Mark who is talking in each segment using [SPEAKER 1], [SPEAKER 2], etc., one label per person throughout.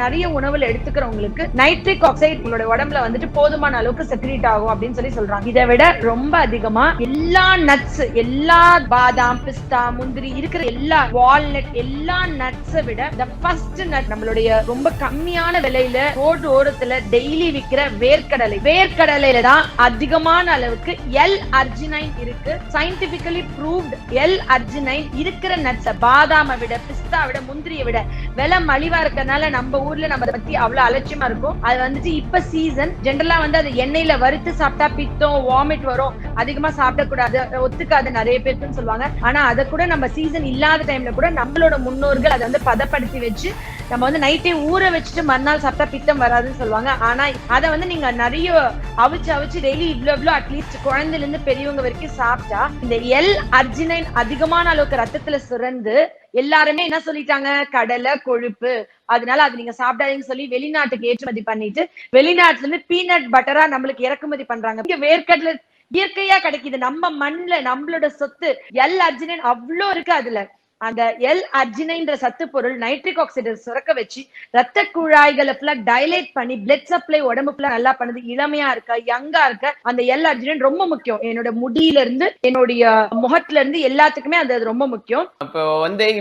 [SPEAKER 1] நிறைய உணவுல எடுத்துக்கிறவங்களுக்கு nitric oxide உங்களோட உடம்புல வந்துட்டு போதுமான அளவுக்கு செக்ரீட் ஆகும் அப்படின்னு சொல்றாங்க. இதை விட ரொம்ப அதிகமா எல்லா நட்ஸ், எல்லா பாதாம், பிஸ்தா, முந்திரி இருக்கிற எல்லா வால்நட், எல்லா நட்ஸை விட the first நட் நம்மளுடைய ரொம்ப கம்மியான விலையில ரோடு ஓரத்துல டெய்லி விற்கிற வேர்க்கடலையில தான் அதிகமான அளவுக்கு எல் அர்ஜினைன் இருக்கு. சயின்டிபிக்கலி ப்ரூவ்ட் எல் அர்ஜினைன் இருக்கிற நட்ஸ் பாதாமை விட, பிஸ்தா விட, முந்திரியை விட விலை மலிவா இருக்கறனால நம்ம ஊர்ல நம்ம பத்தி அவ்வளவு அலட்சியமா இருக்கும். அது வந்துட்டு இப்ப சீசன். ஜெனரலா வந்து அது எண்ணெயில வறுத்து சாப்பிட்டா பித்தம், வாமிட் வரும், அதிகமா சாப்பிடக்கூடாது, ஒத்துக்காது நிறைய பேருக்குன்னு சொல்லுவாங்க. ஆனா அதை கூட நம்ம சீசன் இல்லாத டைம்ல கூட நம்மளோட முன்னோர்கள் அதை வந்து பதப்படுத்தி வச்சு நம்ம வந்து நைட்டே ஊற வச்சுட்டு மறுநாள் சாப்பிட்டா பித்தம் வராதுன்னு சொல்லுவாங்க. ஆனா அதை வந்து நீங்க நிறைய அவிச்சு டெய்லி இவ்வளவு அட்லீஸ்ட் குழந்தைல இருந்து பெரியவங்க வரைக்கும் சாப்பிட்டா இந்த எல் அர்ஜினைன் அதிகமான அளவுக்கு ரத்தத்துல சுரந்து எல்லாருமே என்ன சொல்லிட்டாங்க, கடலை கொழுப்பு, அதனால அது நீங்க சாப்பிடாதீங்கன்னு சொல்லி வெளிநாட்டுக்கு ஏற்றுமதி பண்ணிட்டு வெளிநாட்டுல இருந்து பீனட் பட்டரா நம்மளுக்கு இறக்குமதி பண்றாங்க. இங்க வேர்க்கடலை இயற்கையா கிடைக்குது, நம்ம மண்ணுல, நம்மளோட சொத்து. எல் அர்ஜினைன் அவ்வளோ இருக்கு அதுல. அந்த எல் அர்ஜினைன்ற சத்து பொருள் நைட்ரிக் ஆக்சைடு சுரக்க வச்சு ரத்த குழாய்களை ஃபுல்லா டைலேட் பண்ணி பிளட் சப்ளை உடம்பு ஃபுல்லா நல்லா பண்ணுது. இளமையா இருக்க, யங்கா இருக்க அந்த எல் அர்ஜினைன் ரொம்ப முக்கியம். என்னோட முடியில இருந்து, என்னுடைய முகத்துல இருந்து எல்லாத்துக்குமே அது ரொம்ப முக்கியம்.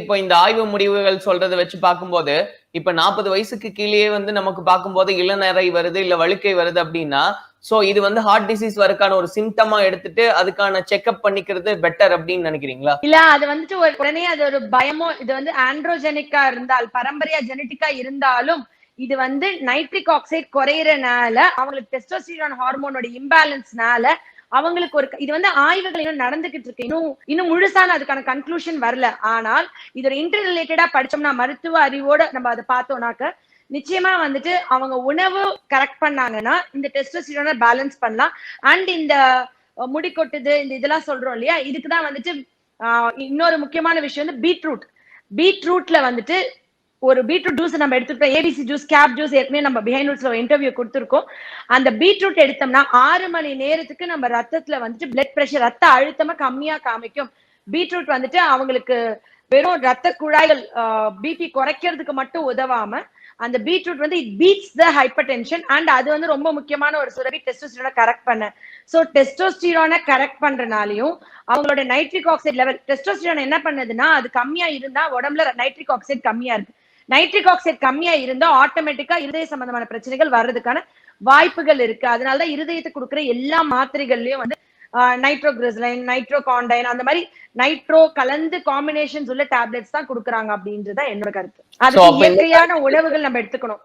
[SPEAKER 2] இப்போ இந்த ஆய்வு முடிவுகள் சொல்றதை வச்சு பார்க்கும்போது இப்ப 40 வயசுக்கு கீழே வந்து நமக்கு பார்க்கும்போது இளநரை வருது, இல்ல வழுக்கை வருது அப்படின்னா, சோ இது வந்து ஹார்ட் டிசீஸ் வரக்கான ஒரு சிம்டமா எடுத்துட்டு அதுக்கான செக்அப் பண்ணிக்கிறது பெட்டர் அப்படின்னு நினைக்கிறீங்களா?
[SPEAKER 1] இல்ல, அது வந்துட்டு உடனே அது ஒரு பயமோ, இது வந்து ஆண்ட்ரோஜெனிக்கா இருந்தால், பரம்பரையா ஜெனட்டிக்கா இருந்தாலும் இது வந்து நைட்ரிக் ஆக்சைடு குறையறனால அவங்களுக்கு டெஸ்டோஸ்டிரான் ஹார்மோனோட இம்பேலன்ஸ்னால அவங்களுக்கு ஒரு இது வந்து ஆய்வுகள் இன்னும் நடந்துகிட்டு இருக்கு. இன்னும் முழுசான அதுக்கான கன்க்ளூஷன் வரல. ஆனால் இது ஒரு இன்டர் ரிலேட்டடா படிச்சோம்னா, மருத்துவ அறிவோட நம்ம அதை பார்த்தோம்னாக்க நிச்சயமா வந்துட்டு அவங்க உணவு கரெக்ட் பண்ணாங்கன்னா இந்த டெஸ்டோஸ்டிரானை பேலன்ஸ் பண்ணலாம். அண்ட் இந்த முடி கொட்டுது, இந்த இதெல்லாம் சொல்றோம் இல்லையா, இதுக்குதான் வந்துட்டு இன்னொரு முக்கியமான விஷயம் வந்து பீட்ரூட்ல வந்துட்டு ஒரு பீட்ரூட் ஜூஸ் நம்ம எடுத்துக்கிட்டோம், ஏபிசி ஜூஸ், கேப் ஜூஸ், ஏற்கனவே நம்ம பிஹைண்ட் ரூட்ஸ்ல இன்டர்வியூ கொடுத்துருக்கோம். அந்த பீட்ரூட் எடுத்தோம்னா 6 மணி நேரத்துக்கு நம்ம ரத்தத்துல வந்துட்டு பிளட் பிரஷர், ரத்த அழுத்தமா கம்மியா காமிக்கும். பீட்ரூட் வந்துட்டு அவங்களுக்கு வெறும் ரத்த குழாய்கள் பிபி குறைக்கிறதுக்கு மட்டும் உதவாம அந்த பீட்ரூட் வந்து it beads the hyper tension. And அது வந்து ரொம்ப முக்கியமான ஒரு சுரபி, டெஸ்டோஸ்டிரானை கரெக்ட் பண்ண. சோ டெஸ்டோஸ்டிரானை கரெக்ட் பண்றனாலையும் அவங்களோட நைட்ரிக் ஆக்சைடு லெவல், டெஸ்டோஸ்டிரான் என்ன பண்ணுதுன்னா அது கம்மியா இருந்தா உடம்புல நைட்ரிக் ஆக்சைடு கம்மியா இருக்கு. நைட்ரிக் ஆக்சைடு கம்மியா இருந்தா ஆட்டோமேட்டிக்கா இருதய சம்பந்தமான பிரச்சனைகள் வர்றதுக்கான வாய்ப்புகள் இருக்கு. அதனாலதான் இருதயத்துக்கு கொடுக்குற எல்லா மாத்திரைகள்லயும் வந்து நைட்ரோகிளிசரைன், நைட்ரோகாண்டைன், அந்த மாதிரி நைட்ரோ கலந்து காம்பினேஷன்ஸ் உள்ள டேப்லெட்ஸ் தான் கொடுக்குறாங்க அப்படின்றத என்னோட கருத்து. அது இயற்கையான உணவுகள் நம்ம எடுத்துக்கணும்.